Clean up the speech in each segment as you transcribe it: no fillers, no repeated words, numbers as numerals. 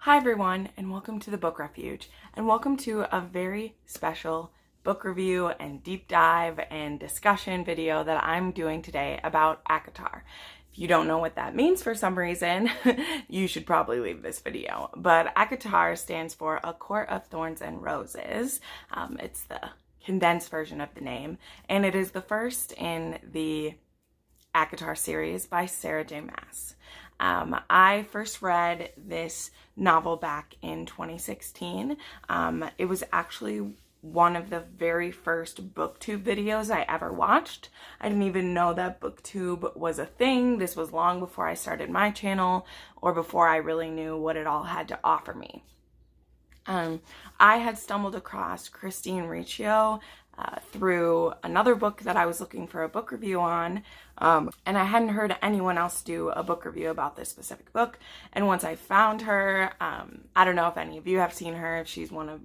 Hi everyone, and welcome to the Book Refuge, and welcome to a very special book review and deep dive and discussion video that I'm doing today about ACOTAR. If you don't know what that means for some reason, you should probably leave this video. But ACOTAR stands for A Court of Thorns and Roses. It's the condensed version of the name, and it is the first in the ACOTAR series by Sarah J. Maas. I first read this novel back in 2016. It was actually one of the very first Booktube videos I ever watched. I didn't even know that Booktube was a thing. This was long before I started my channel or before I really knew what it all had to offer me. I had stumbled across Christine Riccio through another book that I was looking for a book review on, and I hadn't heard anyone else do a book review about this specific book. And once I found her, I don't know if any of you have seen her, if she's one of,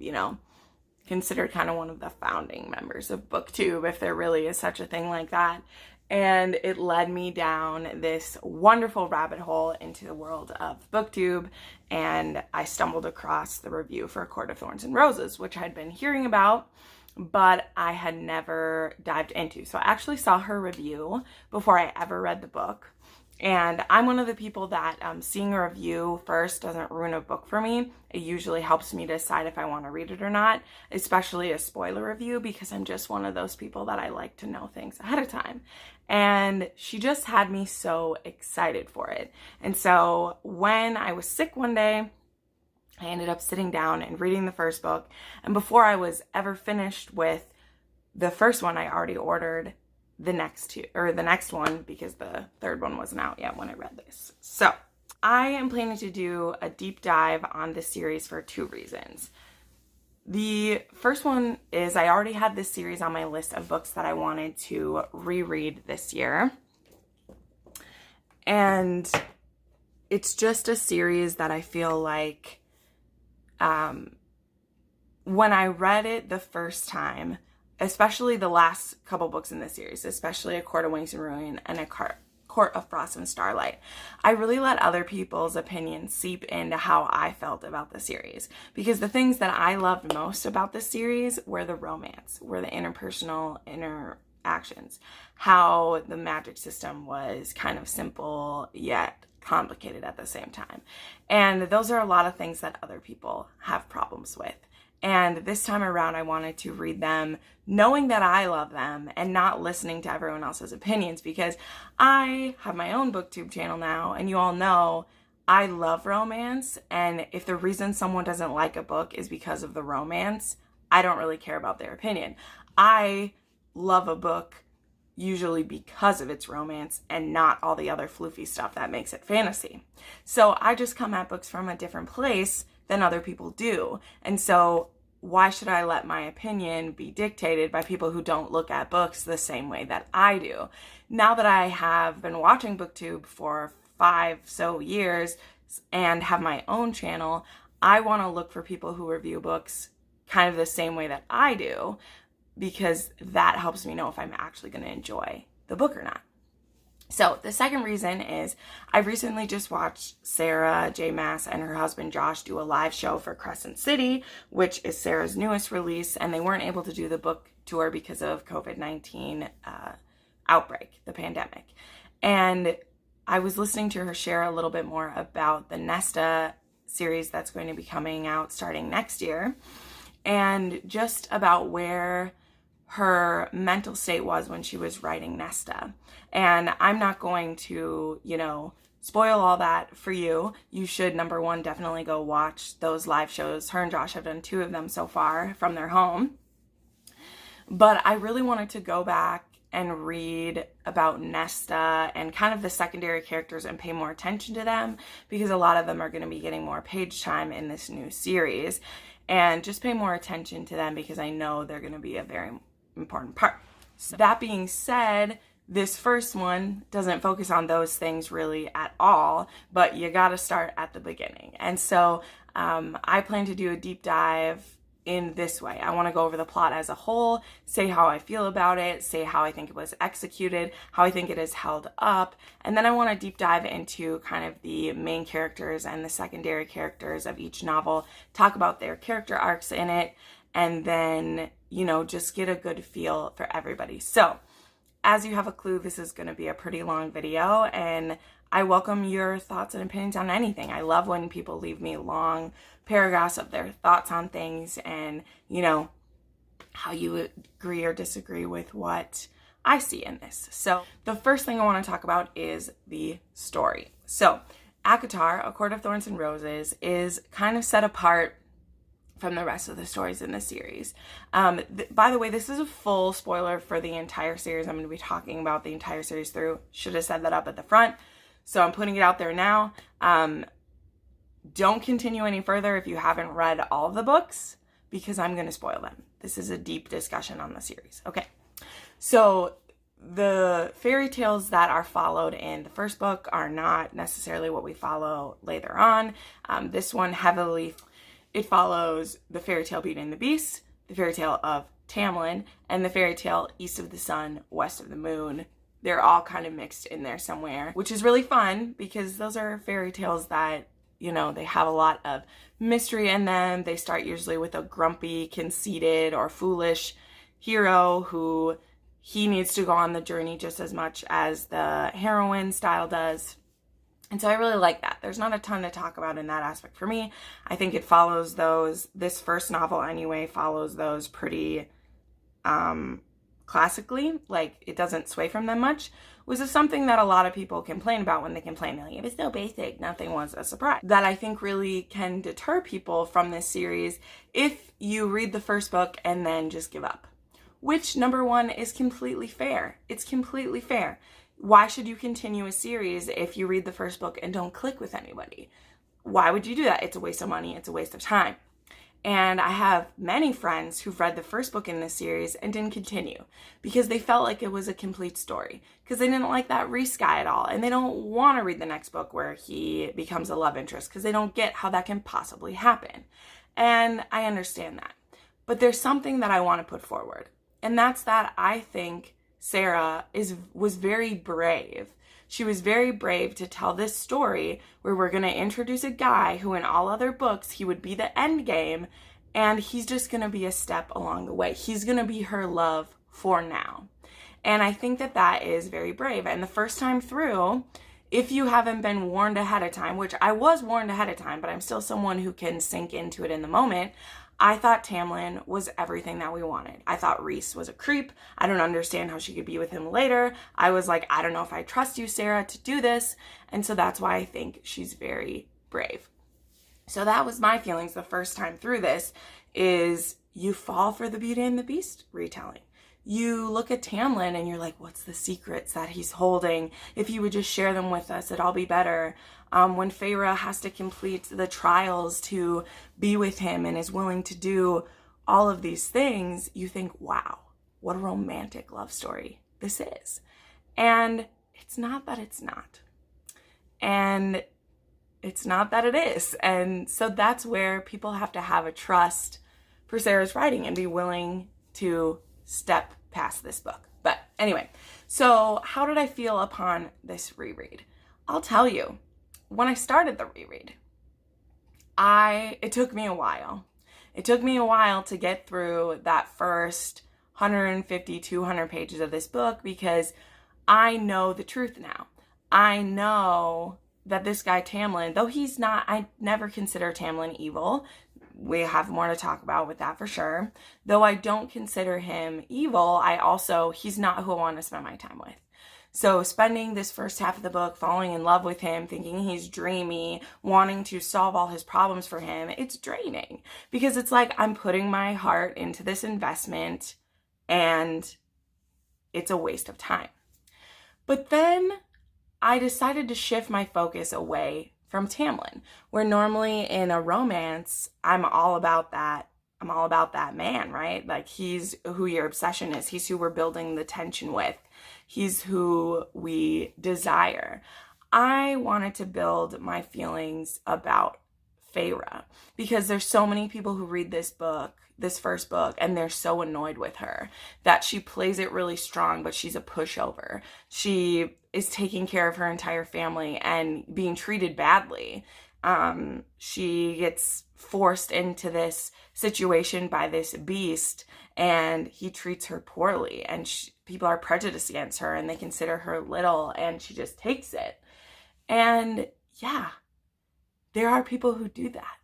considered kind of one of the founding members of Booktube, if there really is such a thing like that. And it led me down this wonderful rabbit hole into the world of Booktube, and I stumbled across the review for A Court of Thorns and Roses, which I'd been hearing about, but I had never dived into. So I actually saw her review before I ever read the book. And I'm one of the people that seeing a review first doesn't ruin a book for me. It usually helps me decide if I want to read it or not, especially a spoiler review, because I'm just one of those people that I like to know things ahead of time. And she just had me so excited for it. And so when I was sick one day, I ended up sitting down and reading the first book. And before I was ever finished with the first one, I already ordered the next one, because the third one wasn't out yet when I read this. So I am planning to do a deep dive on this series for two reasons. The first one is I already had this series on my list of books that I wanted to reread this year. And it's just a series that I feel like when I read it the first time, especially the last couple books in this series, especially A Court of Wings and Ruin and A Court of Frost and Starlight, I really let other people's opinions seep into how I felt about the series. Because the things that I loved most about the series were the romance, were the interpersonal interactions, how the magic system was kind of simple yet complicated at the same time. And those are a lot of things that other people have problems with. And this time around, I wanted to read them knowing that I love them and not listening to everyone else's opinions, because I have my own Booktube channel now, and you all know I love romance. And if the reason someone doesn't like a book is because of the romance, I don't really care about their opinion. I love a book usually because of its romance and not all the other floofy stuff that makes it fantasy. So I just come at books from a different place than other people do. And so why should I let my opinion be dictated by people who don't look at books the same way that I do? Now that I have been watching Booktube for 5 years and have my own channel, I want to look for people who review books kind of the same way that I do, because that helps me know if I'm actually going to enjoy the book or not. So the second reason is I recently just watched Sarah J. Maas and her husband Josh do a live show for Crescent City, which is Sarah's newest release, and they weren't able to do the book tour because of COVID-19 outbreak, the pandemic. And I was listening to her share a little bit more about the Nesta series that's going to be coming out starting next year, and just about where her mental state was when she was writing Nesta. And I'm not going to, spoil all that for you. You should, number one, definitely go watch those live shows. Her and Josh have done 2 of them so far from their home. But I really wanted to go back and read about Nesta and kind of the secondary characters and pay more attention to them, because a lot of them are going to be getting more page time in this new series. And just pay more attention to them, because I know they're going to be a very important part. So that being said, this first one doesn't focus on those things really at all, but you got to start at the beginning. And so I plan to do a deep dive in this way. I want to go over the plot as a whole, say how I feel about it, say how I think it was executed, how I think it is held up, and then I want to deep dive into kind of the main characters and the secondary characters of each novel, talk about their character arcs in it, and then, you know, just get a good feel for everybody. So, as you have a clue, this is going to be a pretty long video, and I welcome your thoughts and opinions on anything. I love when people leave me long paragraphs of their thoughts on things and, you know, how you agree or disagree with what I see in this. So the first thing I want to talk about is the story. So ACOTAR, A Court of Thorns and Roses, is kind of set apart from the rest of the stories in the series. By the way, this is a full spoiler for the entire series. I'm going to be talking about the entire series through. Should have set that up at the front. So I'm putting it out there now. Don't continue any further if you haven't read all of the books, because I'm going to spoil them. This is a deep discussion on the series. Okay. So the fairy tales that are followed in the first book are not necessarily what we follow later on. This one it follows the fairy tale Beauty and the Beast, the fairy tale of Tamlin, and the fairy tale East of the Sun, West of the Moon. They're all kind of mixed in there somewhere, which is really fun because those are fairy tales that, you know, they have a lot of mystery in them. They start usually with a grumpy, conceited, or foolish hero who he needs to go on the journey just as much as the heroine style does. And so I really like that. There's not a ton to talk about in that aspect for me. I think it follows those, this first novel anyway, follows those pretty classically. Like, it doesn't sway from them much, which is something that a lot of people complain about when they complain, like, it was so basic, nothing was a surprise. That I think really can deter people from this series if you read the first book and then just give up. Which, number one, is completely fair. It's completely fair. Why should you continue a series if you read the first book and don't click with anybody? Why would you do that? It's a waste of money. It's a waste of time. And I have many friends who've read the first book in this series and didn't continue because they felt like it was a complete story, because they didn't like that Reese guy at all, and they don't want to read the next book where he becomes a love interest because they don't get how that can possibly happen. And I understand that. But there's something that I want to put forward, and that's that I think Sarah was very brave. She was very brave to tell this story where we're going to introduce a guy who in all other books, he would be the end game, and he's just going to be a step along the way. He's going to be her love for now. And I think that that is very brave. And the first time through, if you haven't been warned ahead of time, which I was warned ahead of time, but I'm still someone who can sink into it in the moment, I thought Tamlin was everything that we wanted. I thought Reese was a creep. I don't understand how she could be with him later. I was like, I don't know if I trust you, Sarah, to do this. And so that's why I think she's very brave. So that was my feelings the first time through this, is you fall for the Beauty and the Beast retelling. You look at Tamlin and you're like, what's the secrets that he's holding? If he would just share them with us, it'd all be better. When Feyre has to complete the trials to be with him and is willing to do all of these things, you think, wow, what a romantic love story this is. And it's not that it's not. And it's not that it is. And so that's where people have to have a trust for Sarah's writing and be willing to step past this book. But anyway, so how did I feel upon this reread? I'll tell you, when I started the reread, it took me a while. It took me a while to get through that first 150, 200 pages of this book, because I know the truth now. I know that this guy Tamlin, though he's not, I never consider Tamlin evil. We have more to talk about with that for sure. Though I don't consider him evil, he's not who I want to spend my time with. So spending this first half of the book falling in love with him, thinking he's dreamy, wanting to solve all his problems for him, it's draining. Because it's like I'm putting my heart into this investment and it's a waste of time. But then I decided to shift my focus away from Tamlin, where normally in a romance, I'm all about that man, right? Like, he's who your obsession is. He's who we're building the tension with. He's who we desire. I wanted to build my feelings about Feyre, because there's so many people who read this book, this first book, and they're so annoyed with her that she plays it really strong, but she's a pushover. She is taking care of her entire family and being treated badly. She gets forced into this situation by this beast, and he treats her poorly, and people are prejudiced against her, and they consider her little, and she just takes it. And yeah, there are people who do that.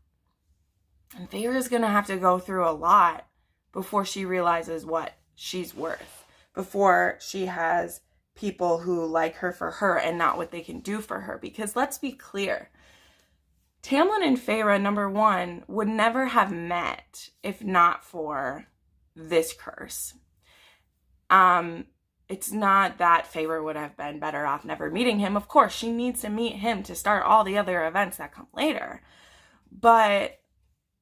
And Feyre is going to have to go through a lot before she realizes what she's worth, before she has people who like her for her and not what they can do for her. Because let's be clear, Tamlin and Feyre, number one, would never have met if not for this curse. It's not that Feyre would have been better off never meeting him. Of course, she needs to meet him to start all the other events that come later. But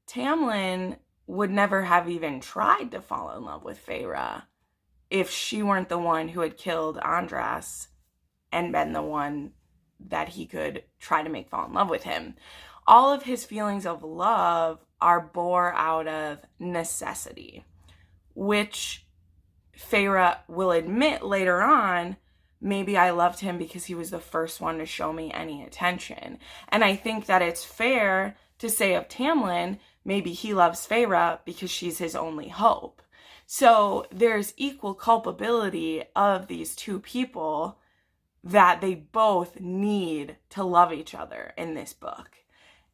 Tamlin would never have even tried to fall in love with Feyre if she weren't the one who had killed Andras and been the one that he could try to make fall in love with him. All of his feelings of love are born out of necessity, which Feyre will admit later on, maybe I loved him because he was the first one to show me any attention. And I think that it's fair to say of Tamlin, maybe he loves Feyre because she's his only hope. So there's equal culpability of these two people that they both need to love each other in this book.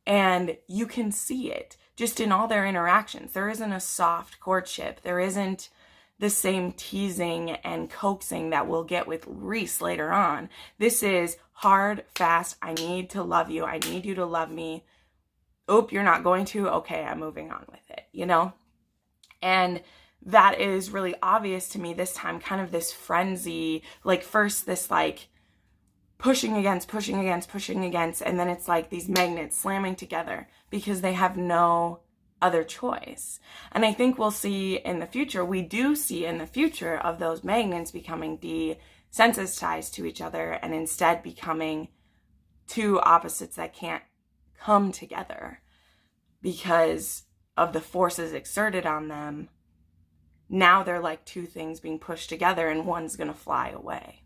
And you can see it just in all their interactions. There isn't a soft courtship. There isn't the same teasing and coaxing that we'll get with Rhys later on. This is hard, fast, I need to love you. I need you to love me. Oh, you're not going to? Okay, I'm moving on with it, you know? And that is really obvious to me this time, kind of this frenzy, like first this like pushing against, and then it's like these magnets slamming together because they have no other choice. And I think we'll see in the future, we do see in the future of those magnets becoming desensitized to each other and instead becoming two opposites that can't come together because of the forces exerted on them. Now they're like two things being pushed together and one's going to fly away.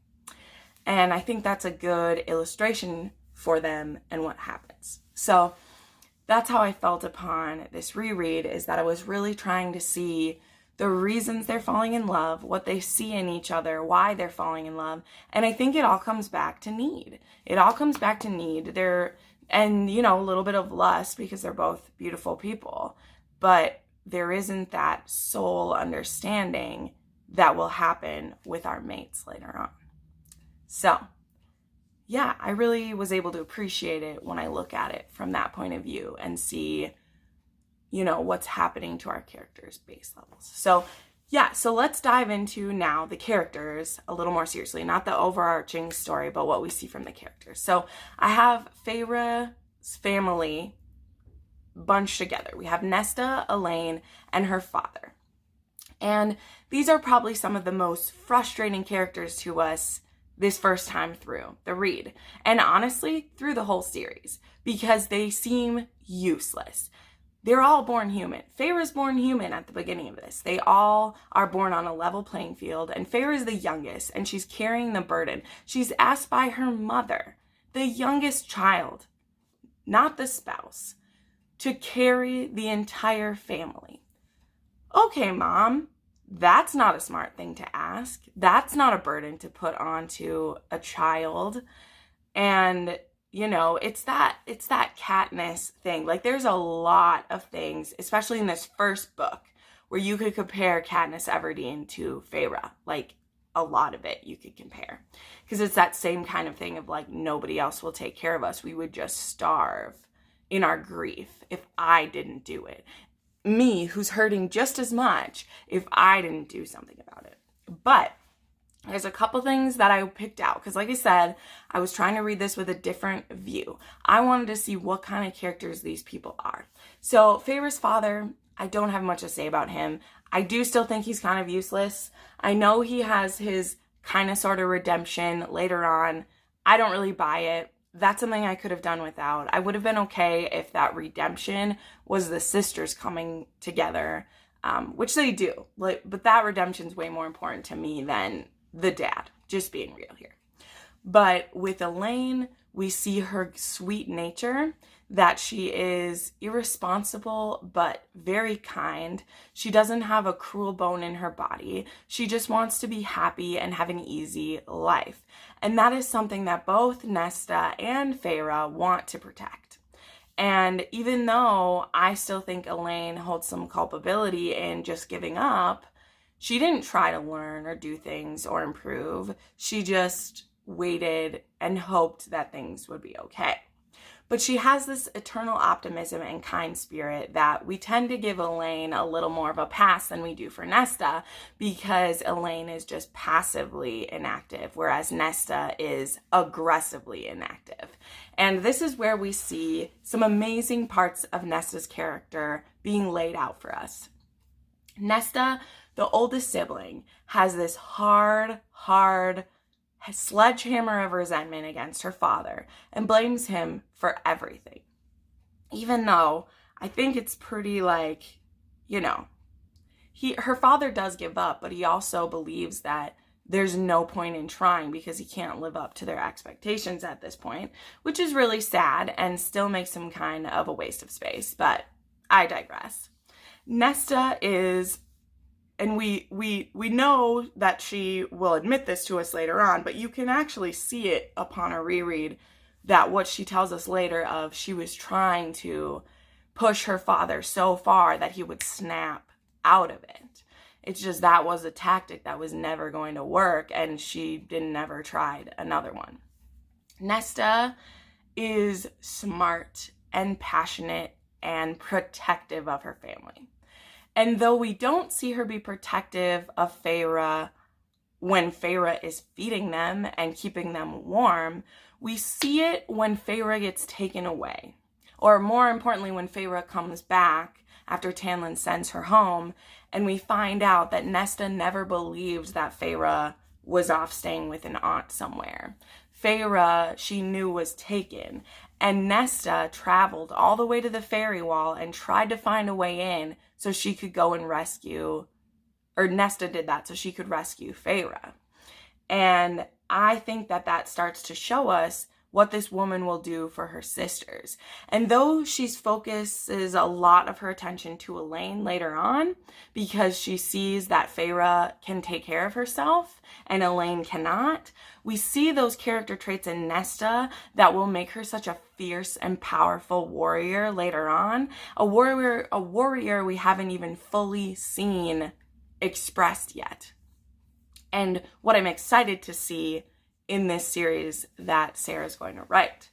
And I think that's a good illustration for them and what happens. So that's how I felt upon this reread, is that I was really trying to see the reasons they're falling in love, what they see in each other, why they're falling in love. And I think it all comes back to need. It all comes back to need. And, you know, a little bit of lust because they're both beautiful people. But there isn't that soul understanding that will happen with our mates later on. So, yeah, I really was able to appreciate it when I look at it from that point of view and see, you know, what's happening to our characters' base levels. So, yeah, so let's dive into now the characters a little more seriously. Not the overarching story, but what we see from the characters. So, I have Feyre's family bunched together. We have Nesta, Elaine, and her father. And these are probably some of the most frustrating characters to us this first time through the read. And honestly, through the whole series, because they seem useless. They're all born human. Feyre's born human at the beginning of this. They all are born on a level playing field, and Feyre is the youngest, and she's carrying the burden. She's asked by her mother, the youngest child, not the spouse, to carry the entire family. Okay, Mom, that's not a smart thing to ask. That's not a burden to put onto a child. And, you know, it's that Katniss thing. Like, there's a lot of things, especially in this first book, where you could compare Katniss Everdeen to Feyre. Like, a lot of it you could compare. Because it's that same kind of thing of, like, nobody else will take care of us. We would just starve in our grief if I didn't do it. Me, who's hurting just as much if I didn't do something about it. But there's a couple things that I picked out because, like I said, I was trying to read this with a different view. I wanted to see what kind of characters these people are. So Feyre's father, I don't have much to say about him. I do still think he's kind of useless. I know he has his kind of sort of redemption later on. I don't really buy it. that's something I could have done without. I would have been okay if that redemption was the sisters coming together, which they do. But that redemption's way more important to me than the dad, just being real here. But with Elaine, we see her sweet nature, that she is irresponsible but very kind. She doesn't have a cruel bone in her body. She just wants to be happy and have an easy life. And that is something that both Nesta and Feyre want to protect. And even though I still think Elaine holds some culpability in just giving up, she didn't try to learn or do things or improve. She just waited and hoped that things would be okay. But she has this eternal optimism and kind spirit that we tend to give Elaine a little more of a pass than we do for Nesta, because Elaine is just passively inactive, whereas Nesta is aggressively inactive. And this is where we see some amazing parts of Nesta's character being laid out for us. Nesta, the oldest sibling, has this hard sledgehammer of resentment against her father and blames him for everything. Even though I think it's pretty her father does give up, but he also believes that there's no point in trying because he can't live up to their expectations at this point, which is really sad and still makes him kind of a waste of space, but I digress. Nesta is, and we know that she will admit this to us later on, but you can actually see it upon a reread, that what she tells us later of she was trying to push her father so far that he would snap out of it. It's just that was a tactic that was never going to work, and she never tried another one. Nesta is smart and passionate and protective of her family. And though we don't see her be protective of Feyre when Feyre is feeding them and keeping them warm, we see it when Feyre gets taken away. Or more importantly, when Feyre comes back after Tamlin sends her home, and we find out that Nesta never believed that Feyre was off staying with an aunt somewhere. Feyre, she knew, was taken, and Nesta traveled all the way to the fairy wall and tried to find a way in so she could go and rescue, or Nesta did that so she could rescue Feyre. And I think that starts to show us what this woman will do for her sisters. And though she focuses a lot of her attention to Elaine later on, because she sees that Feyre can take care of herself and Elaine cannot, we see those character traits in Nesta that will make her such a fierce and powerful warrior later on. A warrior we haven't even fully seen expressed yet. And what I'm excited to see in this series that Sarah's going to write.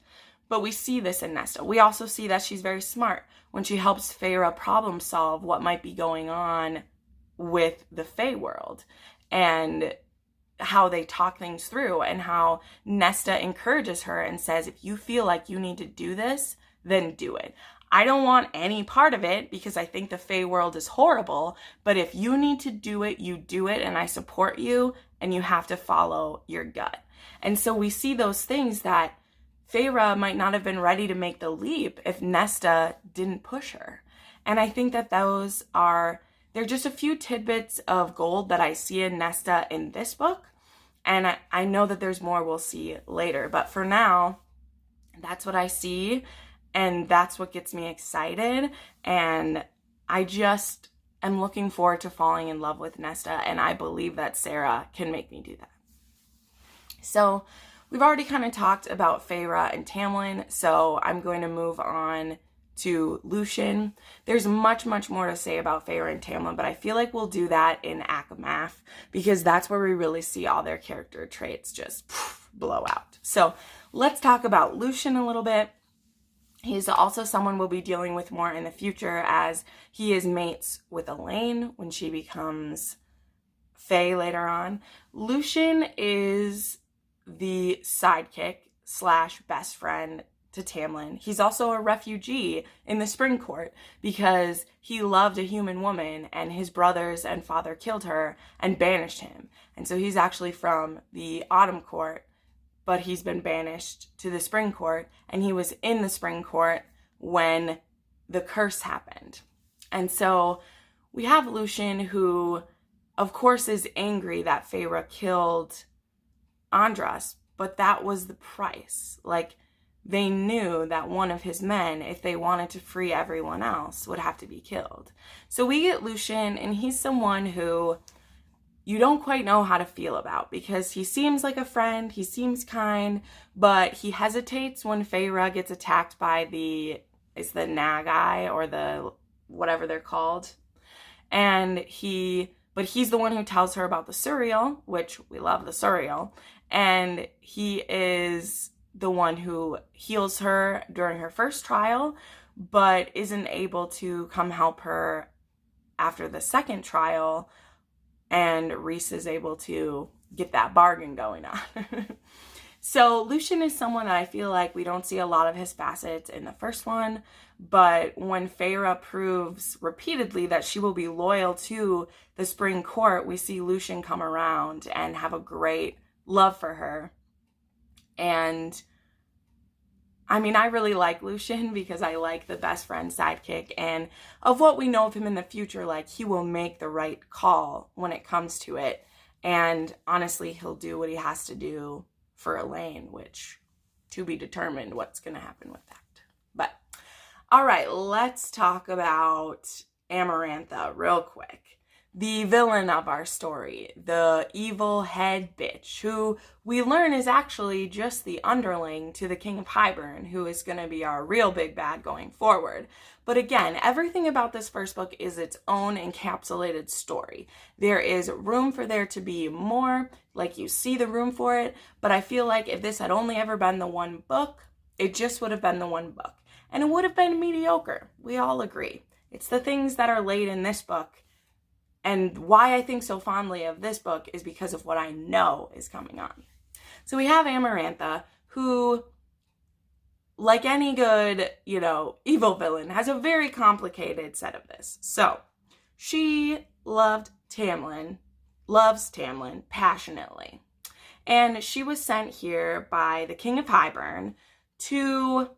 But we see this in Nesta. We also see that she's very smart when she helps Feyre problem solve what might be going on with the Fae world, and how they talk things through, and how Nesta encourages her and says, if you feel like you need to do this, then do it. I don't want any part of it because I think the Fae world is horrible, but if you need to do it, you do it, and I support you, and you have to follow your gut. And so we see those things that Feyre might not have been ready to make the leap if Nesta didn't push her. And I think that they're just a few tidbits of gold that I see in Nesta in this book. And I know that there's more we'll see later. But for now, that's what I see. And that's what gets me excited. And I just am looking forward to falling in love with Nesta. And I believe that Sarah can make me do that. So we've already kind of talked about Feyre and Tamlin, so I'm going to move on to Lucian. There's much more to say about Feyre and Tamlin, but I feel like we'll do that in ACOTAR because that's where we really see all their character traits just blow out. So let's talk about Lucian a little bit. He's also someone we'll be dealing with more in the future, as he is mates with Elaine when she becomes Fae later on. Lucian is the sidekick / best friend to Tamlin. He's also a refugee in the Spring Court because he loved a human woman and his brothers and father killed her and banished him. And so he's actually from the Autumn Court but he's been banished to the spring court, and he was in the spring court when the curse happened. And so we have Lucian, who, of course, is angry that Feyre killed Andras, but that was the price. Like, they knew that one of his men, if they wanted to free everyone else, would have to be killed. So we get Lucian, and he's someone who you don't quite know how to feel about, because he seems like a friend, he seems kind, but he hesitates when Feyre gets attacked by the Nagai, or the whatever they're called. But he's the one who tells her about the Suriel, which we love the Suriel, and he is the one who heals her during her first trial, but isn't able to come help her after the second trial, and Rhys is able to get that bargain going on. So Lucian is someone that I feel like we don't see a lot of his facets in the first one, but when Feyre proves repeatedly that she will be loyal to the Spring Court, we see Lucian come around and have a great love for her. And I mean, I really like Lucian because I like the best friend sidekick, and of what we know of him in the future, like, he will make the right call when it comes to it. And honestly, he'll do what he has to do for Elaine, which to be determined what's going to happen with that. But all right, let's talk about Amarantha real quick. The villain of our story, the evil head bitch, who we learn is actually just the underling to the King of Hybern, who is going to be our real big bad going forward. But again, everything about this first book is its own encapsulated story. There is room for there to be more, like you see the room for it, but I feel like if this had only ever been the one book, it just would have been the one book. And it would have been mediocre. We all agree. It's the things that are laid in this book. And why I think so fondly of this book is because of what I know is coming on. So we have Amarantha, who, like any good, evil villain, has a very complicated set of this. So she loves Tamlin passionately. And she was sent here by the King of Hybern to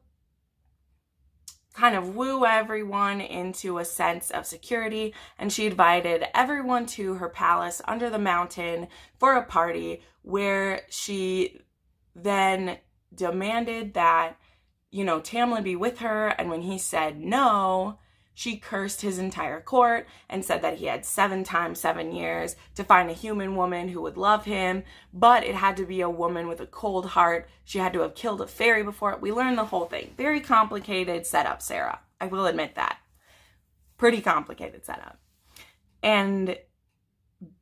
kind of woo everyone into a sense of security, and she invited everyone to her palace under the mountain for a party where she then demanded that, Tamlin be with her, and when he said no, she cursed his entire court and said that he had 7 times 7 years to find a human woman who would love him, but it had to be a woman with a cold heart. She had to have killed a fairy before it. We learned the whole thing. Very complicated setup, Sarah. I will admit that. Pretty complicated setup.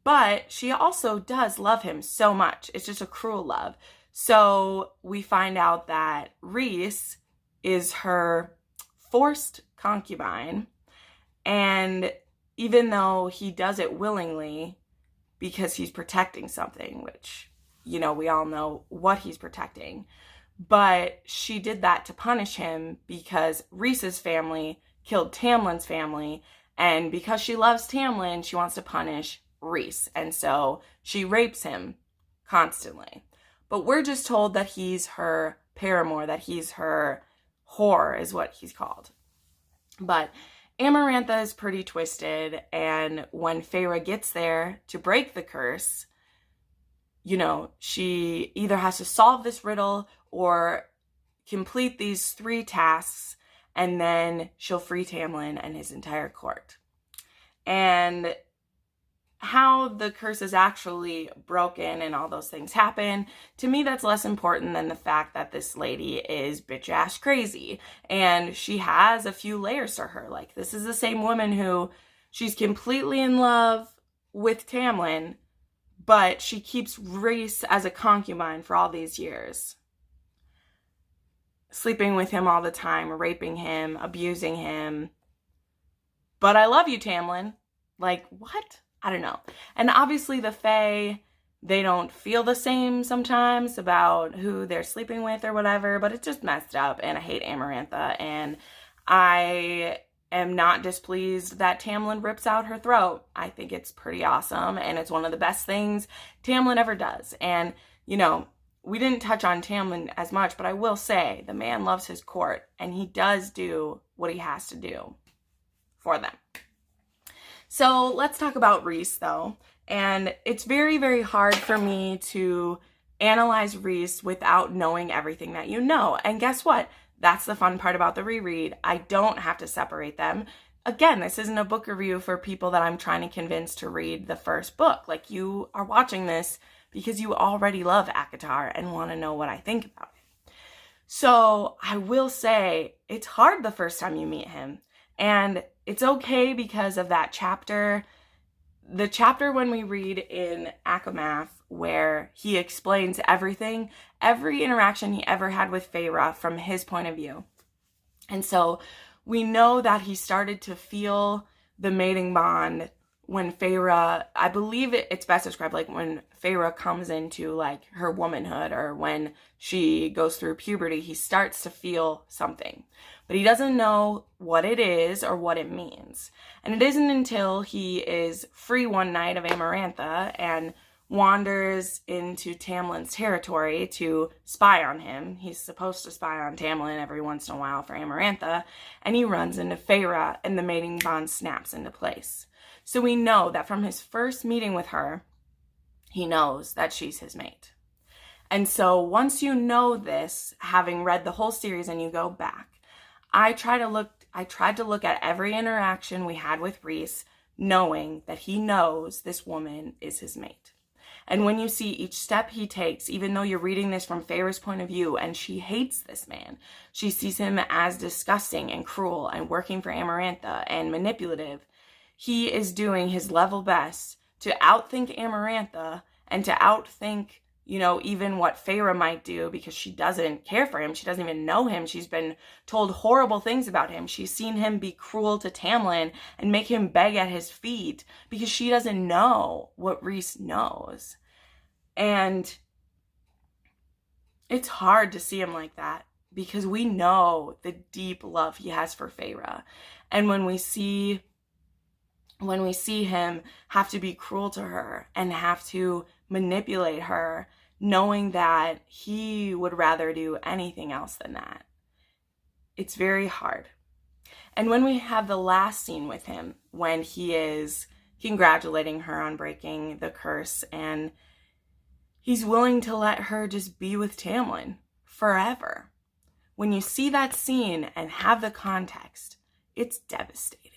But she also does love him so much. It's just a cruel love. So we find out that Rhys is her forced concubine, and even though he does it willingly because he's protecting something, which, we all know what he's protecting, but she did that to punish him because Rhys's family killed Tamlin's family, and because she loves Tamlin, she wants to punish Rhys, and so she rapes him constantly. But we're just told that he's her paramour, that he's her whore, is what he's called. But Amarantha is pretty twisted, and when Feyre gets there to break the curse, she either has to solve this riddle or complete these 3 tasks, and then she'll free Tamlin and his entire court. And how the curse is actually broken and all those things happen, to me that's less important than the fact that this lady is bitch-ass crazy, and she has a few layers to her. Like, this is the same woman who, she's completely in love with Tamlin, but she keeps Rhys as a concubine for all these years, sleeping with him all the time, raping him, abusing him. But I love you, Tamlin. Like, what? I don't know. And obviously the Fae, they don't feel the same sometimes about who they're sleeping with or whatever, but it's just messed up, and I hate Amarantha, and I am not displeased that Tamlin rips out her throat. I think it's pretty awesome, and it's one of the best things Tamlin ever does. And, we didn't touch on Tamlin as much, but I will say the man loves his court, and he does do what he has to do for them. So let's talk about Rhys, though. And it's very, very hard for me to analyze Rhys without knowing everything that you know. And guess what? That's the fun part about the reread. I don't have to separate them. Again, this isn't a book review for people that I'm trying to convince to read the first book. Like, you are watching this because you already love ACOTAR and want to know what I think about it. So I will say it's hard the first time you meet him. And it's okay because of that chapter. The chapter when we read in ACOMAF where he explains everything, every interaction he ever had with Feyre from his point of view. And so we know that he started to feel the mating bond when Feyre, I believe it's best described like when Feyre comes into like her womanhood, or when she goes through puberty, he starts to feel something. But he doesn't know what it is or what it means. And it isn't until he is free one night of Amarantha and wanders into Tamlin's territory to spy on him. He's supposed to spy on Tamlin every once in a while for Amarantha, and he runs into Feyre and the mating bond snaps into place. So we know that from his first meeting with her, he knows that she's his mate. And so once you know this, having read the whole series and you go back, I tried to look at every interaction we had with Rhys, knowing that he knows this woman is his mate. And when you see each step he takes, even though you're reading this from Feyre's point of view and she hates this man, she sees him as disgusting and cruel and working for Amarantha and manipulative, he is doing his level best to outthink Amarantha and to outthink, even what Feyre might do, because she doesn't care for him. She doesn't even know him. She's been told horrible things about him. She's seen him be cruel to Tamlin and make him beg at his feet because she doesn't know what Rhys knows. And it's hard to see him like that because we know the deep love he has for Feyre. And when we see him have to be cruel to her and have to manipulate her, knowing that he would rather do anything else than that, it's very hard. And when we have the last scene with him, when he is congratulating her on breaking the curse and he's willing to let her just be with Tamlin forever, when you see that scene and have the context, it's devastating.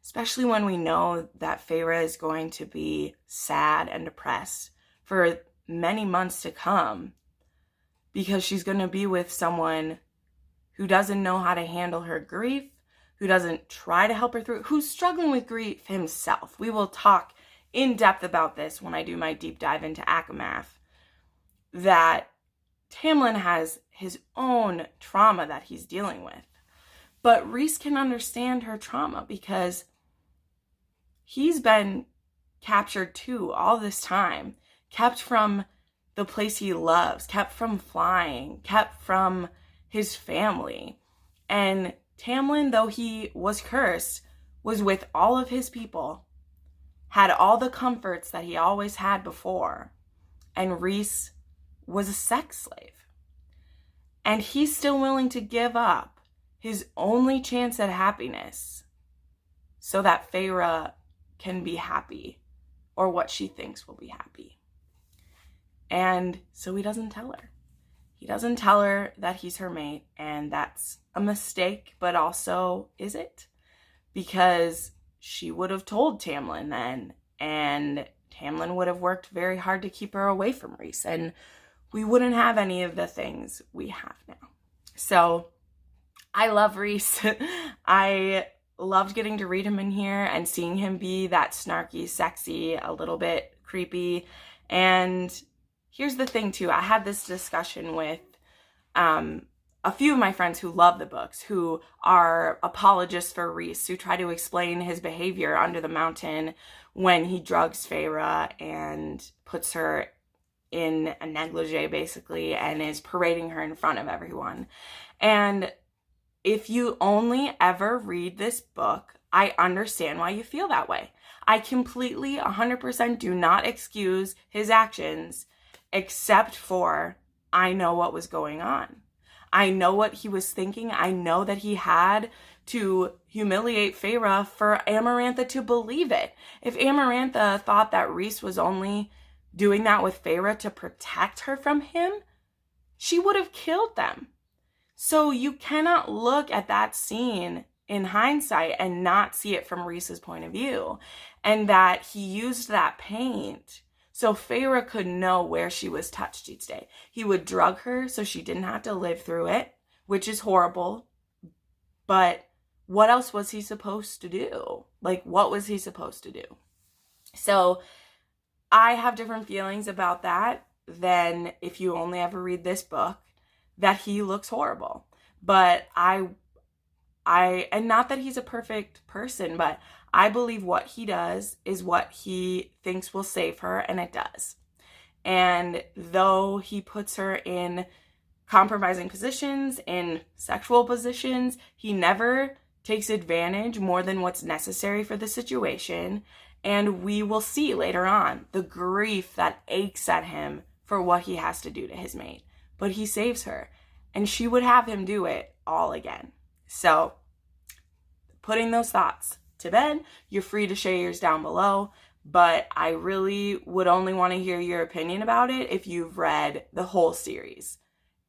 Especially when we know that Feyre is going to be sad and depressed for many months to come because she's going to be with someone who doesn't know how to handle her grief, who doesn't try to help her through, who's struggling with grief himself. We will talk in depth about this when I do my deep dive into ACOMAF, that Tamlin has his own trauma that he's dealing with. But Rhys can understand her trauma because he's been captured too all this time, kept from the place he loves, kept from flying, kept from his family. And Tamlin, though he was cursed, was with all of his people, had all the comforts that he always had before, and Rhys was a sex slave. And he's still willing to give up his only chance at happiness so that Feyre can be happy, or what she thinks will be happy. And so he doesn't tell her. He doesn't tell her that he's her mate, and that's a mistake, but also is it? Because she would have told Tamlin then, and Tamlin would have worked very hard to keep her away from Rhys, and we wouldn't have any of the things we have now. So I love Rhys. I loved getting to read him in here and seeing him be that snarky, sexy, a little bit creepy. And here's the thing too, I had this discussion with a few of my friends who love the books, who are apologists for Rhys, who try to explain his behavior under the mountain when he drugs Feyre and puts her in a negligee basically and is parading her in front of everyone. And if you only ever read this book, I understand why you feel that way. I completely 100% do not excuse his actions except for I know what was going on. I know what he was thinking. I know that he had to humiliate Feyre for Amarantha to believe it. If Amarantha thought that Rhys was only doing that with Feyre to protect her from him, she would have killed them. So you cannot look at that scene in hindsight and not see it from Rhys's point of view. And that he used that paint so Feyre could know where she was touched each day. He would drug her so she didn't have to live through it, which is horrible. But what else was he supposed to do? Like, what was he supposed to do? So I have different feelings about that than if you only ever read this book, that he looks horrible. But and not that he's a perfect person, but I believe what he does is what he thinks will save her, and it does. And though he puts her in compromising positions, in sexual positions, he never takes advantage more than what's necessary for the situation. And we will see later on the grief that aches at him for what he has to do to his mate. But he saves her, and she would have him do it all again. So, putting those thoughts to bed, you're free to share yours down below, but I really would only want to hear your opinion about it if you've read the whole series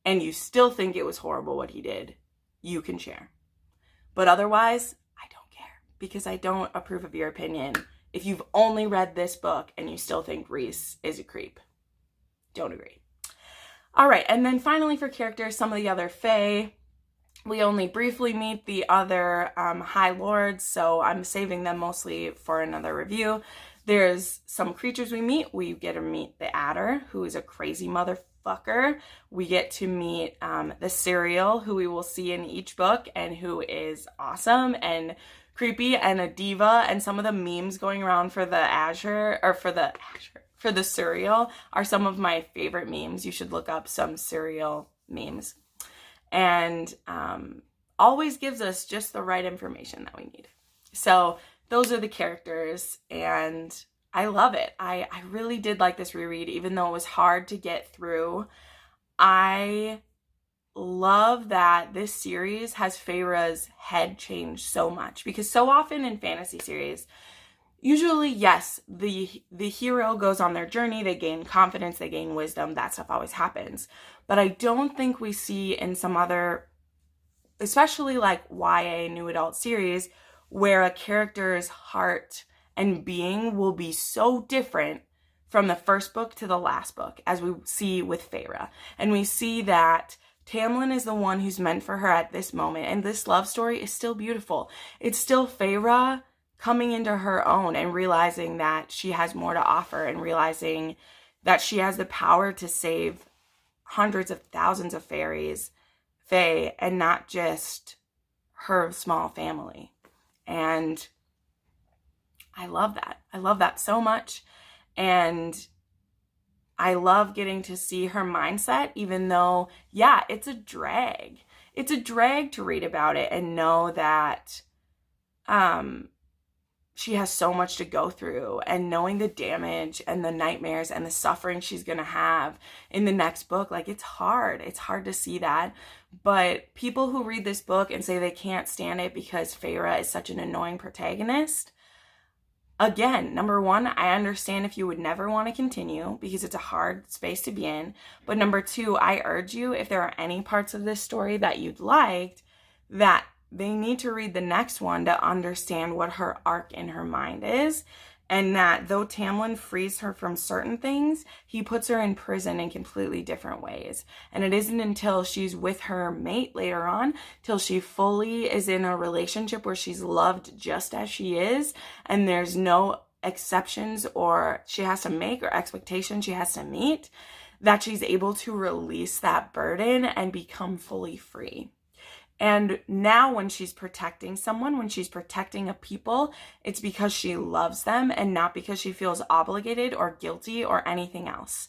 and you still think it was horrible what he did. You can share. But otherwise, I don't care, because I don't approve of your opinion if you've only read this book and you still think Rhys is a creep. Don't agree. All right, and then finally for characters, some of the other Fae. We only briefly meet the other High Lords, so I'm saving them mostly for another review. There's some creatures we meet. We get to meet the Adder, who is a crazy motherfucker. We get to meet the Cereal, who we will see in each book, and who is awesome and creepy and a diva. And some of the memes going around for the Cereal are some of my favorite memes. You should look up some Cereal memes. And always gives us just the right information that we need. So those are the characters, and I love it. I really did like this reread, even though it was hard to get through. I love that this series has Feyre's head changed so much, because so often in fantasy series, usually, yes, the hero goes on their journey, they gain confidence, they gain wisdom, that stuff always happens. But I don't think we see in some other, especially like YA new adult series, where a character's heart and being will be so different from the first book to the last book, as we see with Feyre. And we see that Tamlin is the one who's meant for her at this moment, and this love story is still beautiful. It's still Feyre coming into her own and realizing that she has more to offer, and realizing that she has the power to save hundreds of thousands of Fae, and not just her small family. And I love that. I love that so much. And I love getting to see her mindset, even though, yeah, it's a drag. It's a drag to read about it and know that she has so much to go through, and knowing the damage and the nightmares and the suffering she's going to have in the next book. Like, it's hard. It's hard to see that. But people who read this book and say they can't stand it because Feyre is such an annoying protagonist, again, number one, I understand if you would never want to continue because it's a hard space to be in. But number two, I urge you, if there are any parts of this story that you'd liked, that they need to read the next one to understand what her arc in her mind is. And that though Tamlin frees her from certain things, he puts her in prison in completely different ways. And it isn't until she's with her mate later on, till she fully is in a relationship where she's loved just as she is, and there's no exceptions or she has to make or expectations she has to meet, that she's able to release that burden and become fully free. And now when she's protecting someone, when she's protecting a people, it's because she loves them and not because she feels obligated or guilty or anything else.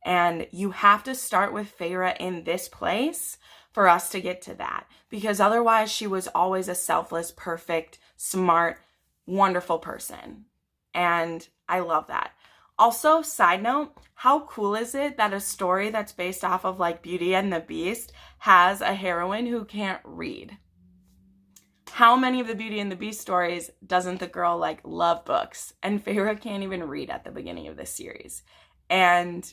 And you have to start with Feyre in this place for us to get to that. Because otherwise she was always a selfless, perfect, smart, wonderful person. And I love that. Also, side note, how cool is it that a story that's based off of like Beauty and the Beast has a heroine who can't read? How many of the Beauty and the Beast stories doesn't the girl like love books? And Feyre can't even read at the beginning of this series. And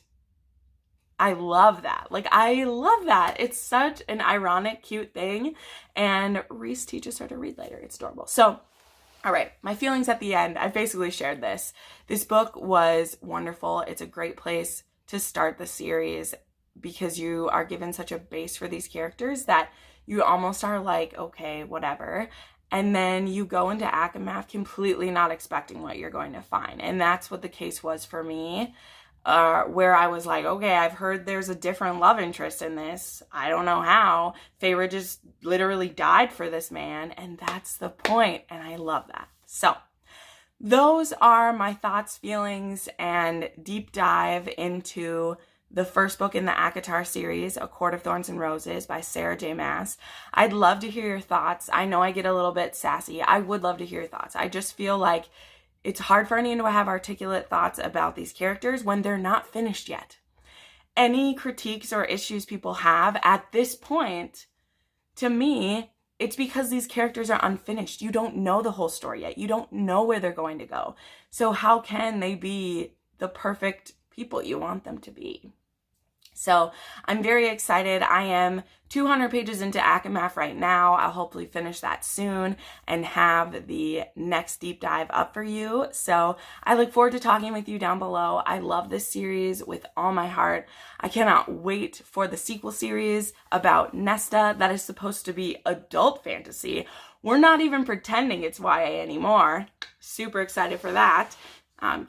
I love that. Like, I love that. It's such an ironic, cute thing. And Reese teaches her to read later. It's adorable. So, all right, my feelings at the end. I've basically shared this. This book was wonderful. It's a great place to start the series because you are given such a base for these characters that you almost are like, okay, whatever. And then you go into ACOMAF completely not expecting what you're going to find. And that's what the case was for me, where I was like, okay, I've heard there's a different love interest in this. I don't know how. Feyre just literally died for this man. And that's the point. And I love that. So those are my thoughts, feelings, and deep dive into the first book in the ACOTAR series, A Court of Thorns and Roses by Sarah J. Maas. I'd love to hear your thoughts. I know I get a little bit sassy. I would love to hear your thoughts. I just feel like it's hard for anyone to have articulate thoughts about these characters when they're not finished yet. Any critiques or issues people have at this point, to me, it's because these characters are unfinished. You don't know the whole story yet. You don't know where they're going to go. So how can they be the perfect people you want them to be? So I'm very excited. I am 200 pages into ACOMAF right now. I'll hopefully finish that soon and have the next deep dive up for you. So I look forward to talking with you down below. I love this series with all my heart. I cannot wait for the sequel series about Nesta that is supposed to be adult fantasy. We're not even pretending it's YA anymore. Super excited for that.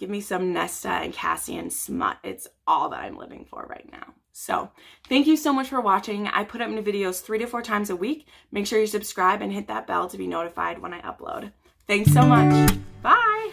Give me some Nesta and Cassian smut. It's all that I'm living for right now. So thank you so much for watching. I put up new videos 3 to 4 times a week. Make sure you subscribe and hit that bell to be notified when I upload. Thanks so much. Bye.